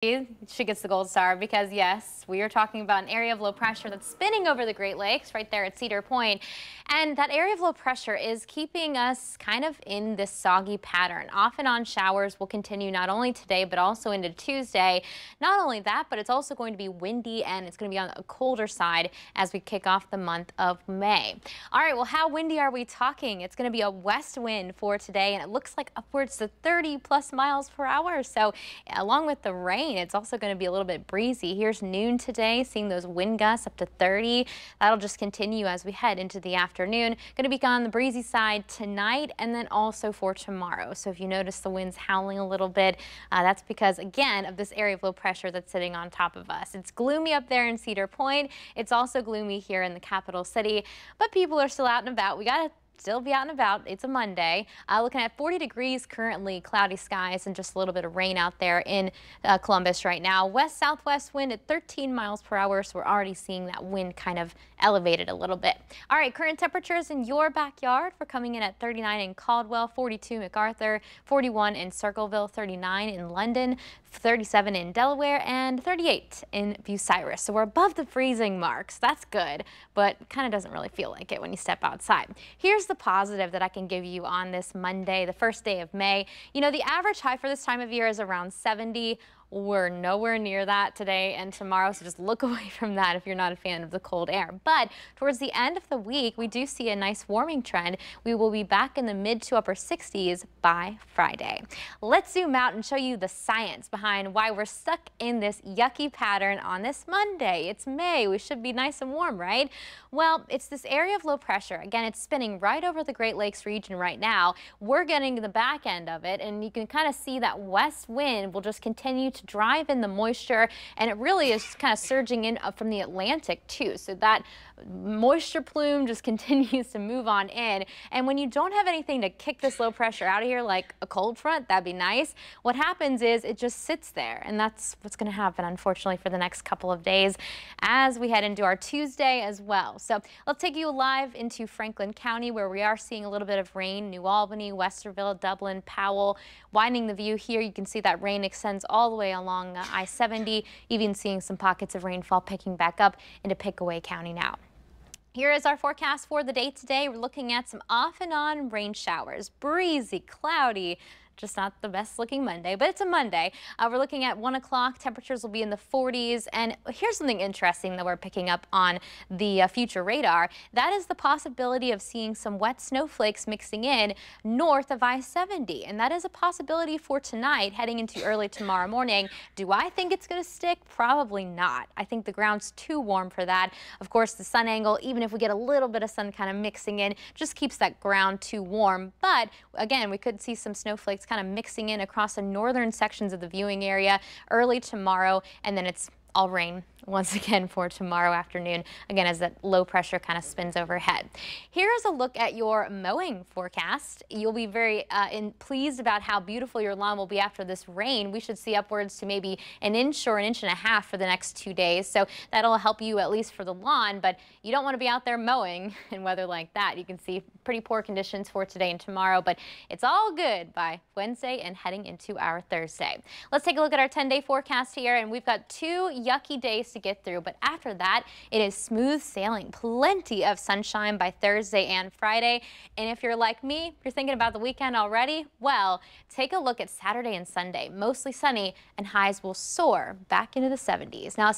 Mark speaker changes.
Speaker 1: She gets the gold star because, yes, we are talking about an area of low pressure that's spinning over the Great Lakes right there at Cedar Point. And that area of low pressure is keeping us kind of in this soggy pattern. Off and on showers will continue not only today, but also into Tuesday. Not only that, but it's also going to be windy and it's going to be on the colder side as we kick off the month of May. All right, well, how windy are we talking? It's going to be a west wind for today, and it looks like upwards to 30+ miles per hour. So along with the rain, it's also going to be a little bit breezy. Here's noon today, seeing those wind gusts up to 30. That'll just continue as we head into the afternoon. Going to be on the breezy side tonight and then also for tomorrow. So if you notice the winds howling a little bit, that's because, again, of this area of low pressure that's sitting on top of us. It's gloomy up there in Cedar Point. It's also gloomy here in the capital city, but people are still out and about. We got to still be out and about. It's a Monday. Looking at 40 degrees currently, cloudy skies, and just a little bit of rain out there in Columbus right now. West-southwest wind at 13 miles per hour, so we're already seeing that wind kind of elevated a little bit. All right, current temperatures in your backyard. We're coming in at 39 in Caldwell, 42 MacArthur, 41 in Circleville, 39 in London, 37 in Delaware, and 38 in Bucyrus. So we're above the freezing marks. That's good, but kind of doesn't really feel like it when you step outside. Here's the positive that I can give you on this Monday, the first day of May. You know, the average high for this time of year is around 70. We're nowhere near that today and tomorrow, so just look away from that if you're not a fan of the cold air. But towards the end of the week, we do see a nice warming trend. We will be back in the mid to upper 60s by Friday. Let's zoom out and show you the science behind why we're stuck in this yucky pattern on this Monday. It's May. We should be nice and warm, right? Well, it's this area of low pressure. Again, it's spinning right over the Great Lakes region right now. We're getting to the back end of it, and you can kind of see that west wind will just continue to drive in the moisture, and it really is kind of surging in up from the Atlantic too. So that moisture plume just continues to move on in. And when you don't have anything to kick this low pressure out of here, like a cold front, that'd be nice. What happens is it just sits there, and that's what's going to happen, unfortunately, for the next couple of days as we head into our Tuesday as well. So let's take you live into Franklin County, where we are seeing a little bit of rain. New Albany, Westerville, Dublin, Powell. Widening the view here, you can see that rain extends all the way along I-70, even seeing some pockets of rainfall picking back up into Pickaway County now. Here is our forecast for the day today. We're looking at some off and on rain showers, breezy, cloudy. Just not the best looking Monday, but it's a Monday. We're looking at 1 o'clock. Temperatures will be in the 40s. And here's something interesting that we're picking up on the future radar. That is the possibility of seeing some wet snowflakes mixing in north of I-70. And that is a possibility for tonight, heading into early tomorrow morning. Do I think it's going to stick? Probably not. I think the ground's too warm for that. Of course, the sun angle, even if we get a little bit of sun kind of mixing in, just keeps that ground too warm. But again, we could see some snowflakes kind of mixing in across the northern sections of the viewing area early tomorrow, and then it's all rain once again for tomorrow afternoon, again, as that low pressure kind of spins overhead. Here's a look at your mowing forecast. You'll be very pleased about how beautiful your lawn will be after this rain. We should see upwards to maybe an inch or an inch and a half for the next 2 days. So that'll help you at least for the lawn, but you don't want to be out there mowing in weather like that. You can see pretty poor conditions for today and tomorrow, but it's all good by Wednesday and heading into our Thursday. Let's take a look at our 10-day forecast here, and we've got 2 yucky days to get through, but after that it is smooth sailing. Plenty of sunshine by Thursday and Friday. And if you're like me, you're thinking about the weekend already, well, take a look at Saturday and Sunday. Mostly sunny, and highs will soar back into the 70s. Now,